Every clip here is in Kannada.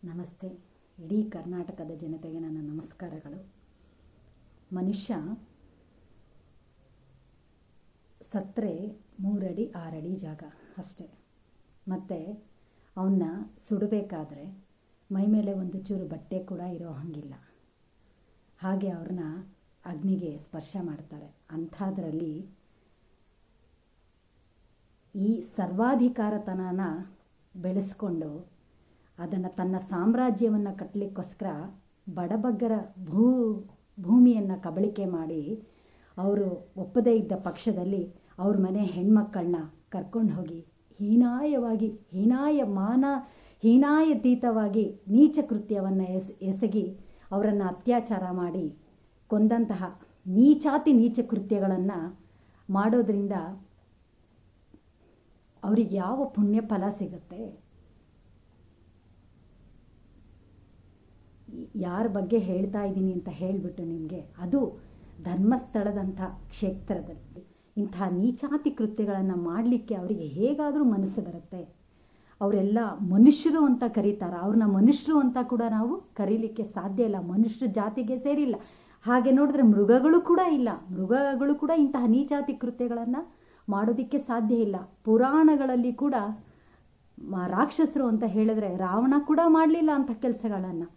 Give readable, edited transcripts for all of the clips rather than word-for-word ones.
ನಮಸ್ತೆ. ಇಡೀ ಕರ್ನಾಟಕದ ಜನತೆಗೆ ನನ್ನ ನಮಸ್ಕಾರಗಳು. ಮನುಷ್ಯ ಸತ್ತರೆ 3 ಅಡಿ 6 ಅಡಿ ಜಾಗ ಅಷ್ಟೇ. ಮತ್ತು ಅವನ್ನ ಸುಡಬೇಕಾದ್ರೆ ಮೈ ಮೇಲೆ ಒಂದು ಚೂರು ಬಟ್ಟೆ ಕೂಡ ಇರೋ ಹಾಗಿಲ್ಲ. ಹಾಗೆ ಅವ್ರನ್ನ ಅಗ್ನಿಗೆ ಸ್ಪರ್ಶ ಮಾಡ್ತಾರೆ. ಅಂಥದ್ರಲ್ಲಿ ಈ ಸರ್ವಾಧಿಕಾರತನನ ಬೆಳೆಸ್ಕೊಂಡು ಅದನ್ನು ತನ್ನ ಸಾಮ್ರಾಜ್ಯವನ್ನು ಕಟ್ಟಲಿಕ್ಕೋಸ್ಕರ ಬಡಬಗ್ಗರ ಭೂಮಿಯನ್ನು ಕಬಳಿಕೆ ಮಾಡಿ ಅವರು ಒಪ್ಪದೇ ಇದ್ದ ಪಕ್ಷದಲ್ಲಿ ಅವ್ರ ಮನೆ ಹೆಣ್ಮಕ್ಕಳನ್ನ ಕರ್ಕೊಂಡು ಹೋಗಿ ಹೀನಾಯತೀತವಾಗಿ ನೀಚ ಕೃತ್ಯವನ್ನು ಎಸಗಿ ಅವರನ್ನು ಅತ್ಯಾಚಾರ ಮಾಡಿ ಕೊಂದಂತಹ ನೀಚ ಕೃತ್ಯಗಳನ್ನು ಮಾಡೋದ್ರಿಂದ ಅವ್ರಿಗೆ ಯಾವ ಪುಣ್ಯ ಫಲ ಸಿಗುತ್ತೆ? ಯಾರ ಬಗ್ಗೆ ಹೇಳ್ತಾ ಇದ್ದೀನಿ ಅಂತ ಹೇಳಿಬಿಟ್ಟು ನಿಮಗೆ, ಅದು ಧರ್ಮಸ್ಥಳದಂಥ ಕ್ಷೇತ್ರದಲ್ಲಿ ಇಂಥ ನೀಚಾತಿ ಕೃತ್ಯಗಳನ್ನು ಮಾಡಲಿಕ್ಕೆ ಅವರಿಗೆ ಹೇಗಾದರೂ ಮನಸ್ಸು ಬರುತ್ತೆ. ಅವರೆಲ್ಲ ಮನುಷ್ಯರು ಅಂತ ಕರೀತಾರೆ. ಅವ್ರನ್ನ ಮನುಷ್ಯರು ಅಂತ ಕೂಡ ನಾವು ಕರೀಲಿಕ್ಕೆ ಸಾಧ್ಯ ಇಲ್ಲ. ಮನುಷ್ಯರ ಜಾತಿಗೆ ಸೇರಿಲ್ಲ. ಹಾಗೆ ನೋಡಿದ್ರೆ ಮೃಗಗಳು ಕೂಡ ಇಲ್ಲ. ಮೃಗಗಳು ಕೂಡ ಇಂತಹ ನೀಚಾತಿ ಕೃತ್ಯಗಳನ್ನು ಮಾಡೋದಕ್ಕೆ ಸಾಧ್ಯ ಇಲ್ಲ. ಪುರಾಣಗಳಲ್ಲಿ ಕೂಡ ರಾಕ್ಷಸರು ಅಂತ ಹೇಳಿದ್ರೆ ರಾವಣ ಕೂಡ ಮಾಡಲಿಲ್ಲ ಅಂಥ ಕೆಲಸಗಳನ್ನು.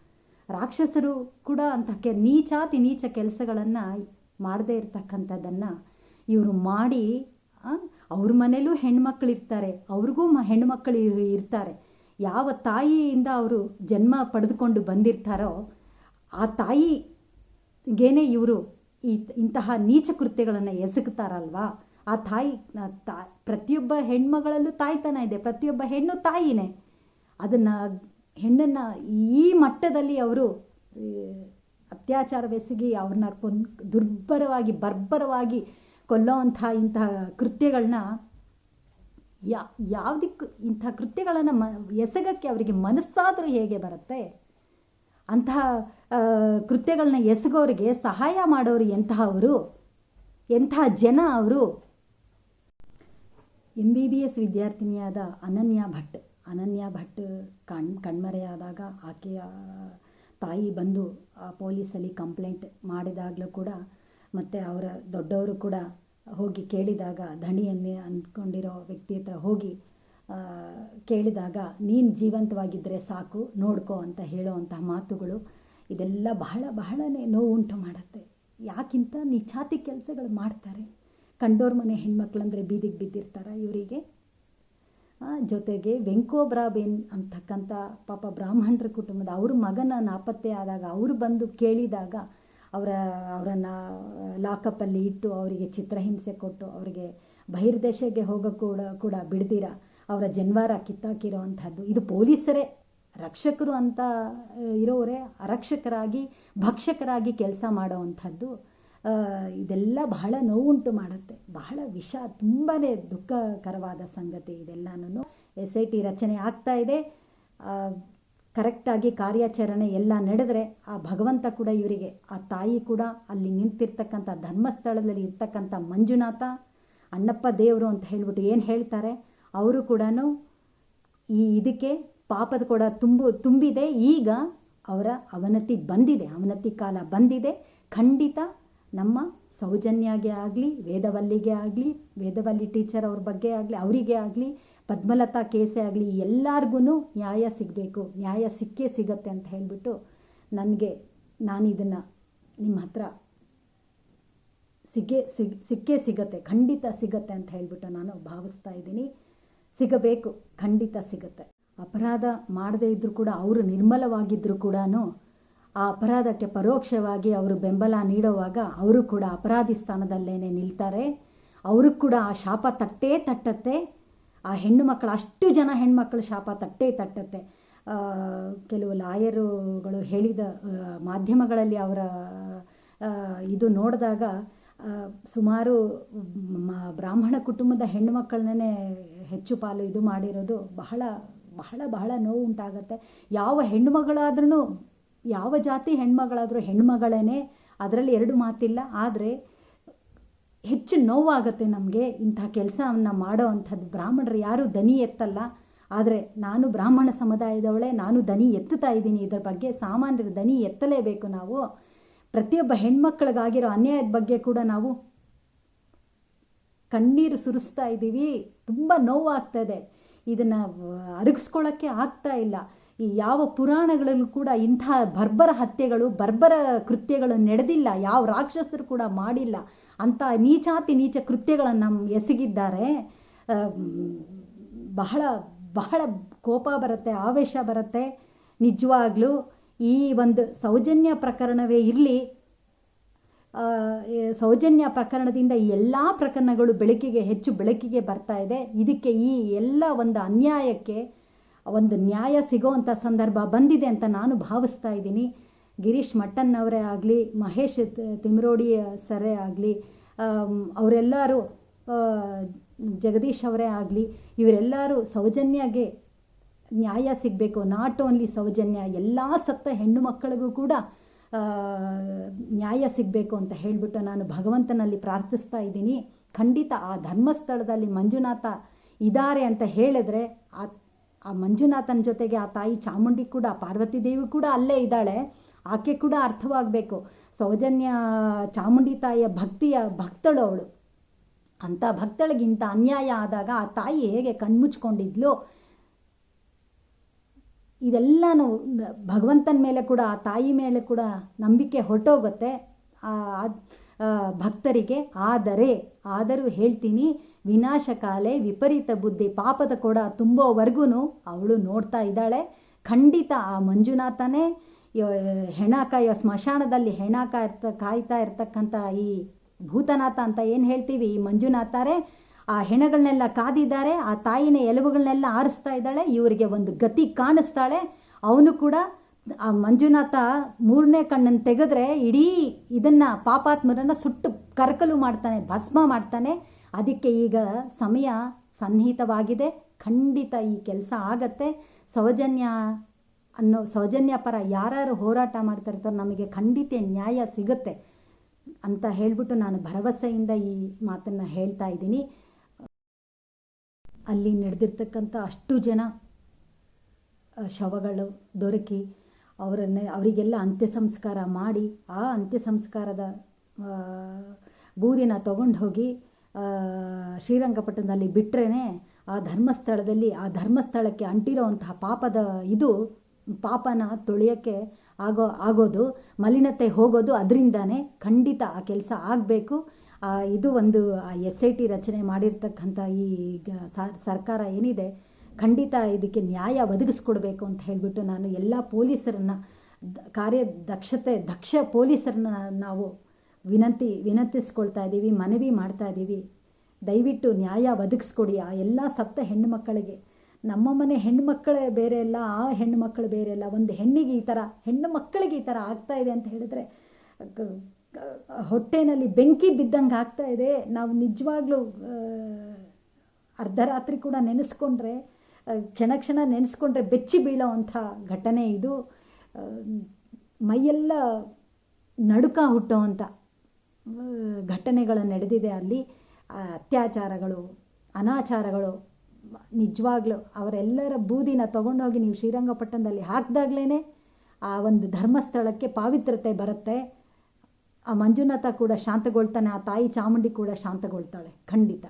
ರಾಕ್ಷಸರು ಕೂಡ ಅಂಥ ನೀಚ ಕೆಲಸಗಳನ್ನು ಮಾಡದೇ ಇರ್ತಕ್ಕಂಥದ್ದನ್ನು ಇವರು ಮಾಡಿ ಅವ್ರ ಮನೇಲೂ ಹೆಣ್ಮಕ್ಳು ಇರ್ತಾರೆ, ಅವ್ರಿಗೂ ಹೆಣ್ಮಕ್ಳು ಇರ್ತಾರೆ. ಯಾವ ತಾಯಿಯಿಂದ ಅವರು ಜನ್ಮ ಪಡೆದುಕೊಂಡು ಬಂದಿರ್ತಾರೋ ಆ ತಾಯಿಗೇನೆ ಇವರು ಇಂತಹ ನೀಚ ಕೃತ್ಯಗಳನ್ನು ಎಸಗುತ್ತಾರಲ್ವಾ. ಆ ತಾಯಿ ಪ್ರತಿಯೊಬ್ಬ ಹೆಣ್ಮಗಳಲ್ಲೂ ತಾಯ್ತನ ಇದೆ. ಪ್ರತಿಯೊಬ್ಬ ಹೆಣ್ಣು ತಾಯಿನೇ. ಅದನ್ನು ಹೆಣ್ಣನ್ನು ಈ ಮಟ್ಟದಲ್ಲಿ ಅವರು ಅತ್ಯಾಚಾರವೆಸಗಿ ಅವ್ರನ್ನ ಬರ್ಬರವಾಗಿ ಕೊಲ್ಲೋವಂಥ ಇಂತಹ ಕೃತ್ಯಗಳನ್ನ ಯಾವುದಕ್ಕೂ ಇಂಥ ಕೃತ್ಯಗಳನ್ನು ಎಸಗಕ್ಕೆ ಅವರಿಗೆ ಮನಸ್ಸಾದರೂ ಹೇಗೆ ಬರುತ್ತೆ? ಅಂತಹ ಕೃತ್ಯಗಳನ್ನ ಎಸಗೋರಿಗೆ ಸಹಾಯ ಮಾಡೋರು ಎಂತಹವರು, ಎಂತಹ ಜನ ಅವರು? MBBS ವಿದ್ಯಾರ್ಥಿನಿಯಾದ ಅನನ್ಯ ಭಟ್ ಕಣ್ಮರೆಯಾದಾಗ ಆಕೆಯ ತಾಯಿ ಬಂದು ಪೊಲೀಸಲ್ಲಿ ಕಂಪ್ಲೇಂಟ್ ಮಾಡಿದಾಗಲೂ ಕೂಡ, ಮತ್ತು ಅವರ ದೊಡ್ಡವರು ಕೂಡ ಹೋಗಿ ಕೇಳಿದಾಗ, ಧಣಿಯಲ್ಲಿ ಅಂದ್ಕೊಂಡಿರೋ ವ್ಯಕ್ತಿ ಹತ್ರ ಹೋಗಿ ಕೇಳಿದಾಗ, ನೀನು ಜೀವಂತವಾಗಿದ್ದರೆ ಸಾಕು ನೋಡ್ಕೋ ಅಂತ ಹೇಳೋವಂತಹ ಮಾತುಗಳು ಇದೆಲ್ಲ ಬಹಳನೇ ನೋವುಂಟು ಮಾಡುತ್ತೆ. ಯಾಕಿಂತ ನೀಚಾತಿ ಕೆಲಸಗಳು ಮಾಡ್ತಾರೆ? ಕಂಡೋರ್ ಮನೆ ಹೆಣ್ಮಕ್ಳಂದರೆ ಬೀದಿಗೆ ಬಿದ್ದಿರ್ತಾರೆ ಇವರಿಗೆ. ಜೊತೆಗೆ ವೆಂಕೋಬ್ರಾಬೇನ್ ಅಂತಕ್ಕಂಥ ಪಾಪ ಬ್ರಾಹ್ಮಣರ ಕುಟುಂಬದ ಅವ್ರ ಮಗನ ನಾಪತ್ತೆ ಆದಾಗ ಅವರು ಬಂದು ಕೇಳಿದಾಗ ಅವರನ್ನು ಲಾಕಪ್ಪಲ್ಲಿ ಇಟ್ಟು ಅವರಿಗೆ ಚಿತ್ರಹಿಂಸೆ ಕೊಟ್ಟು ಅವರಿಗೆ ಬಹಿರ್ದೇಶಕ್ಕೆ ಹೋಗೋ ಕೂಡ ಬಿಡ್ದಿರ ಅವರ ಜನ್ವಾರ ಕಿತ್ತಾಕಿರೋ ಅಂಥದ್ದು. ಇದು ಪೊಲೀಸರೇ ರಕ್ಷಕರು ಅಂತ ಇರೋರೇ ಅರಕ್ಷಕರಾಗಿ ಭಕ್ಷಕರಾಗಿ ಕೆಲಸ ಮಾಡೋವಂಥದ್ದು. ಇದೆಲ್ಲ ಬಹಳ ನೋವುಂಟು ಮಾಡುತ್ತೆ. ಬಹಳ ತುಂಬಾ ದುಃಖಕರವಾದ ಸಂಗತಿ ಇದೆಲ್ಲನೂ. SIT ರಚನೆ ಆಗ್ತಾ ಇದೆ. ಕರೆಕ್ಟಾಗಿ ಕಾರ್ಯಾಚರಣೆ ಎಲ್ಲ ನಡೆದರೆ ಆ ಭಗವಂತ ಕೂಡ ಇವರಿಗೆ, ಆ ತಾಯಿ ಕೂಡ, ಅಲ್ಲಿ ನಿಂತಿರ್ತಕ್ಕಂಥ ಧರ್ಮಸ್ಥಳದಲ್ಲಿ ಇರ್ತಕ್ಕಂಥ ಮಂಜುನಾಥ ಅಣ್ಣಪ್ಪ ದೇವರು ಅಂತ ಹೇಳ್ಬಿಟ್ಟು ಏನು ಹೇಳ್ತಾರೆ, ಅವರು ಕೂಡ ಇದಕ್ಕೆ ಪಾಪದ ಕೂಡ ತುಂಬಿದೆ. ಈಗ ಅವರ ಅವನತಿ ಕಾಲ ಬಂದಿದೆ. ಖಂಡಿತ ನಮ್ಮ ಸೌಜನ್ಯಗೆ ಆಗಲಿ, ವೇದವಲ್ಲಿಗೆ ಆಗಲಿ, ವೇದವಲ್ಲಿ ಟೀಚರ್ ಅವ್ರ ಬಗ್ಗೆ ಆಗಲಿ, ಅವರಿಗೆ ಆಗಲಿ, ಪದ್ಮಲತಾ ಕೇಸೆ ಆಗಲಿ, ಎಲ್ಲರಿಗೂ ನ್ಯಾಯ ಸಿಗಬೇಕು. ನ್ಯಾಯ ಸಿಗತ್ತೆ ಅಂತ ಹೇಳಿಬಿಟ್ಟು ನಾನು ಇದನ್ನು ನಿಮ್ಮ ಹತ್ರ ಸಿಗತ್ತೆ, ಖಂಡಿತ ಸಿಗತ್ತೆ ಅಂತ ಹೇಳಿಬಿಟ್ಟು ನಾನು ಭಾವಿಸ್ತಾ ಇದ್ದೀನಿ. ಸಿಗಬೇಕು, ಖಂಡಿತ ಸಿಗತ್ತೆ. ಅಪರಾಧ ಮಾಡದೇ ಇದ್ದರೂ ಕೂಡ, ಅವರು ನಿರ್ಮಲವಾಗಿದ್ದರೂ ಕೂಡ ಆ ಅಪರಾಧಕ್ಕೆ ಪರೋಕ್ಷವಾಗಿ ಅವರು ಬೆಂಬಲ ನೀಡುವಾಗ ಅವರು ಕೂಡ ಅಪರಾಧಿ ಸ್ಥಾನದಲ್ಲೇ ನಿಲ್ತಾರೆ. ಅವ್ರಿಗೆ ಕೂಡ ಆ ಶಾಪ ತಟ್ಟತ್ತೆ. ಆ ಹೆಣ್ಣು ಮಕ್ಕಳು, ಅಷ್ಟು ಜನ ಹೆಣ್ಮಕ್ಳು ಶಾಪ ತಟ್ಟತ್ತೆ. ಕೆಲವು ಲಾಯರುಗಳು ಹೇಳಿದ ಮಾಧ್ಯಮಗಳಲ್ಲಿ ಅವರ ಇದು ನೋಡಿದಾಗ ಸುಮಾರು ಬ್ರಾಹ್ಮಣ ಕುಟುಂಬದ ಹೆಣ್ಣುಮಕ್ಕಳನ್ನೇ ಹೆಚ್ಚು ಪಾಲು ಇದು ಮಾಡಿರೋದು ಬಹಳ ನೋವು ಉಂಟಾಗತ್ತೆ. ಯಾವ ಹೆಣ್ಣುಮಗಳಾದ್ರೂ, ಯಾವ ಜಾತಿ ಹೆಣ್ಮಗಳಾದರೂ ಹೆಣ್ಮಗಳೇನೆ, ಅದರಲ್ಲಿ ಎರಡು ಮಾತಿಲ್ಲ. ಆದರೆ ಹೆಚ್ಚು ನೋವಾಗುತ್ತೆ ನಮಗೆ ಇಂಥ ಕೆಲಸವನ್ನು ಮಾಡೋ ಅಂಥದ್ದು. ಬ್ರಾಹ್ಮಣರು ಯಾರೂ ದನಿ ಎತ್ತಲ್ಲ. ಆದರೆ ನಾನು ಬ್ರಾಹ್ಮಣ ಸಮುದಾಯದವಳೇ, ನಾನು ದನಿ ಎತ್ತುತ್ತಾ ಇದ್ದೀನಿ ಇದರ ಬಗ್ಗೆ. ಸಾಮಾನ್ಯರ ದನಿ ಎತ್ತಲೇಬೇಕು ನಾವು. ಪ್ರತಿಯೊಬ್ಬ ಹೆಣ್ಮಕ್ಳಿಗಾಗಿರೋ ಅನ್ಯಾಯದ ಬಗ್ಗೆ ಕೂಡ ನಾವು ಕಣ್ಣೀರು ಸುರಿಸ್ತಾ ಇದ್ದೀವಿ. ತುಂಬ ನೋವಾಗ್ತದೆ. ಇದನ್ನು ಅರಗಿಸ್ಕೊಳ್ಳೋಕ್ಕೆ ಆಗ್ತಾ ಇಲ್ಲ. ಈ ಯಾವ ಪುರಾಣಗಳಲ್ಲೂ ಕೂಡ ಇಂಥ ಬರ್ಬರ ಹತ್ಯೆಗಳು, ಬರ್ಬರ ಕೃತ್ಯಗಳು ನಡೆದಿಲ್ಲ. ಯಾವ ರಾಕ್ಷಸರು ಕೂಡ ಮಾಡಿಲ್ಲ. ಅಂಥ ನೀಚಾತಿ ನೀಚ ಕೃತ್ಯಗಳನ್ನು ಎಸಗಿದ್ದಾರೆ. ಬಹಳ ಬಹಳ ಕೋಪ ಬರುತ್ತೆ, ಆವೇಶ ಬರುತ್ತೆ. ನಿಜವಾಗ್ಲೂ ಈ ಒಂದು ಸೌಜನ್ಯ ಪ್ರಕರಣವೇ ಇರಲಿ, ಸೌಜನ್ಯ ಪ್ರಕರಣದಿಂದ ಎಲ್ಲ ಪ್ರಕರಣಗಳು ಹೆಚ್ಚು ಬೆಳಕಿಗೆ ಬರ್ತಾ ಇದೆ. ಇದಕ್ಕೆ ಈ ಎಲ್ಲ ಒಂದು ಅನ್ಯಾಯಕ್ಕೆ ಒಂದು ನ್ಯಾಯ ಸಿಗೋವಂಥ ಸಂದರ್ಭ ಬಂದಿದೆ ಅಂತ ನಾನು ಭಾವಿಸ್ತಾ ಇದ್ದೀನಿ. ಗಿರೀಶ್ ಮಟ್ಟನ್ ಅವರೇ ಆಗಲಿ, ಮಹೇಶ್ ತಿಮ್ರೋಡಿ ಸರೇ ಆಗಲಿ, ಅವರೆಲ್ಲರೂ, ಜಗದೀಶ್ ಅವರೇ ಆಗಲಿ, ಇವರೆಲ್ಲರೂ ಸೌಜನ್ಯಗೆ ನ್ಯಾಯ ಸಿಗಬೇಕು. ನಾಟ್ ಓನ್ಲಿ ಸೌಜನ್ಯ, ಎಲ್ಲ ಸತ್ತ ಹೆಣ್ಣು ಮಕ್ಕಳಿಗೂ ಕೂಡ ನ್ಯಾಯ ಸಿಗಬೇಕು ಅಂತ ಹೇಳಿಬಿಟ್ಟು ನಾನು ಭಗವಂತನಲ್ಲಿ ಪ್ರಾರ್ಥಿಸ್ತಾ ಇದ್ದೀನಿ. ಖಂಡಿತ ಆ ಧರ್ಮಸ್ಥಳದಲ್ಲಿ ಮಂಜುನಾಥ ಇದ್ದಾರೆ ಅಂತ ಹೇಳಿದ್ರೆ ಆ ಮಂಜುನಾಥನ ಜೊತೆಗೆ ಆ ತಾಯಿ ಚಾಮುಂಡಿ ಕೂಡ, ಪಾರ್ವತಿ ದೇವಿ ಕೂಡ ಅಲ್ಲೇ ಇದ್ದಾಳೆ. ಆಕೆ ಕೂಡ ಅರ್ಥವಾಗಬೇಕು. ಸೌಜನ್ಯ ಚಾಮುಂಡಿ ತಾಯಿಯ ಭಕ್ತಳು ಅವಳು. ಅಂಥ ಭಕ್ತಳಿಗಿಂತ ಅನ್ಯಾಯ ಆದಾಗ ಆ ತಾಯಿ ಹೇಗೆ ಕಣ್ಮುಚ್ಕೊಂಡಿದ್ಲು, ಇದೆಲ್ಲನೂ ಭಗವಂತನ ಮೇಲೆ ಕೂಡ, ಆ ತಾಯಿ ಮೇಲೆ ಕೂಡ ನಂಬಿಕೆ ಹೊರಟೋಗುತ್ತೆ ಭಕ್ತರಿಗೆ. ಆದರೂ ಹೇಳ್ತೀನಿ, ವಿನಾಶಕಾಲೆ ವಿಪರೀತ ಬುದ್ಧಿ, ಪಾಪದ ಕೊಡ ತುಂಬೋವರೆಗೂ ಅವಳು ನೋಡ್ತಾ ಇದ್ದಾಳೆ. ಖಂಡಿತ ಆ ಮಂಜುನಾಥನೇ ಸ್ಮಶಾನದಲ್ಲಿ ಹೆಣ ಕಾಯ್ತಾ ಇರ್ತಕ್ಕಂಥ ಈ ಭೂತನಾಥ ಅಂತ ಏನು ಹೇಳ್ತೀವಿ, ಈ ಮಂಜುನಾಥರೇ ಆ ಹೆಣಗಳನ್ನೆಲ್ಲ ಕಾದಿದ್ದಾರೆ. ಆ ತಾಯಿನ ಎಲುಬುಗಳನ್ನೆಲ್ಲ ಆರಿಸ್ತಾ ಇದ್ದಾಳೆ. ಇವರಿಗೆ ಒಂದು ಗತಿ ಕಾಣಿಸ್ತಾಳೆ. ಅವನು ಕೂಡ ಆ ಮಂಜುನಾಥ ಮೂರನೇ ಕಣ್ಣನ್ನು ತೆಗೆದ್ರೆ ಇಡೀ ಇದನ್ನು ಪಾಪಾತ್ಮರನ್ನು ಸುಟ್ಟು ಕರಕಲು ಮಾಡ್ತಾನೆ, ಭಸ್ಮ ಮಾಡ್ತಾನೆ. ಅದಕ್ಕೆ ಈಗ ಸಮಯ ಸನ್ನಿಹಿತವಾಗಿದೆ. ಖಂಡಿತ ಈ ಕೆಲಸ ಆಗತ್ತೆ. ಸೌಜನ್ಯ ಪರ ಯಾರು ಹೋರಾಟ ಮಾಡ್ತಾ ಇರ್ತಾರೋ ನಮಗೆ ಖಂಡಿತ ನ್ಯಾಯ ಸಿಗುತ್ತೆ ಅಂತ ಹೇಳಿಬಿಟ್ಟು ನಾನು ಭರವಸೆಯಿಂದ ಈ ಮಾತನ್ನು ಹೇಳ್ತಾ ಇದ್ದೀನಿ. ಅಲ್ಲಿ ನಡೆದಿರ್ತಕ್ಕಂಥ ಅಷ್ಟು ಜನ ಶವಗಳು ದೊರಕಿ ಅವರಿಗೆಲ್ಲ ಅಂತ್ಯ ಸಂಸ್ಕಾರ ಮಾಡಿ, ಆ ಅಂತ್ಯ ಸಂಸ್ಕಾರದ ಬೂದಿನ ತಗೊಂಡು ಹೋಗಿ ಶ್ರೀರಂಗಪಟ್ಟಣದಲ್ಲಿ ಬಿಟ್ಟರೆ ಆ ಧರ್ಮಸ್ಥಳಕ್ಕೆ ಅಂಟಿರೋವಂತಹ ಪಾಪನ ತೊಳೆಯೋಕ್ಕೆ ಆಗೋದು, ಮಲಿನತೆ ಹೋಗೋದು ಅದರಿಂದಾನೇ. ಖಂಡಿತ ಆ ಕೆಲಸ ಆಗಬೇಕು. ಇದು ಒಂದು SIT ರಚನೆ ಮಾಡಿರ್ತಕ್ಕಂಥ ಈ ಸರ್ಕಾರ ಏನಿದೆ, ಖಂಡಿತ ಇದಕ್ಕೆ ನ್ಯಾಯ ಒದಗಿಸ್ಕೊಡ್ಬೇಕು ಅಂತ ಹೇಳಿಬಿಟ್ಟು ನಾನು ಎಲ್ಲ ಪೊಲೀಸರನ್ನು, ದಕ್ಷ ಪೊಲೀಸರನ್ನ ನಾವು ವಿನಂತಿಸ್ಕೊಳ್ತಾ ಇದ್ದೀವಿ, ಮನವಿ ಮಾಡ್ತಾ ಇದ್ದೀವಿ. ದಯವಿಟ್ಟು ನ್ಯಾಯ ಒದಗಿಸ್ಕೊಡಿ ಆ ಎಲ್ಲ ಸತ್ತ ಹೆಣ್ಣು ಮಕ್ಕಳಿಗೆ. ನಮ್ಮ ಮನೆ ಹೆಣ್ಣು ಮಕ್ಕಳೇ ಬೇರೆ ಅಲ್ಲ, ಆ ಹೆಣ್ಣು ಮಕ್ಕಳು ಬೇರೆ ಅಲ್ಲ. ಒಂದು ಹೆಣ್ಣು ಮಕ್ಕಳಿಗೆ ಈ ಥರ ಆಗ್ತಾ ಇದೆ ಅಂತ ಹೇಳಿದ್ರೆ ಹೊಟ್ಟೆನಲ್ಲಿ ಬೆಂಕಿ ಬಿದ್ದಂಗೆ ಆಗ್ತಾ ಇದೆ. ನಾವು ನಿಜವಾಗ್ಲೂ ಅರ್ಧರಾತ್ರಿ ಕೂಡ ನೆನೆಸ್ಕೊಂಡ್ರೆ, ಕ್ಷಣ ನೆನೆಸ್ಕೊಂಡ್ರೆ ಬೆಚ್ಚಿ ಬೀಳೋವಂಥ ಘಟನೆ ಇದು. ಮೈಯೆಲ್ಲ ನಡುಕ ಹುಟ್ಟೋವಂಥ ಘಟನೆಗಳು ನಡೆದಿದೆ ಅಲ್ಲಿ. ಅತ್ಯಾಚಾರಗಳು, ಅನಾಚಾರಗಳು. ನಿಜವಾಗ್ಲೂ ಅವರೆಲ್ಲರ ಬೂದಿನ ತೊಗೊಂಡೋಗಿ ನೀವು ಶ್ರೀರಂಗಪಟ್ಟಣದಲ್ಲಿ ಹಾಕಿದಾಗಲೇ ಆ ಒಂದು ಧರ್ಮಸ್ಥಳಕ್ಕೆ ಪಾವಿತ್ರತೆ ಬರುತ್ತೆ. ಆ ಮಂಜುನಾಥ ಕೂಡ ಶಾಂತಗೊಳ್ತಾನೆ, ಆ ತಾಯಿ ಚಾಮುಂಡಿ ಕೂಡ ಶಾಂತಗೊಳ್ತಾಳೆ ಖಂಡಿತ.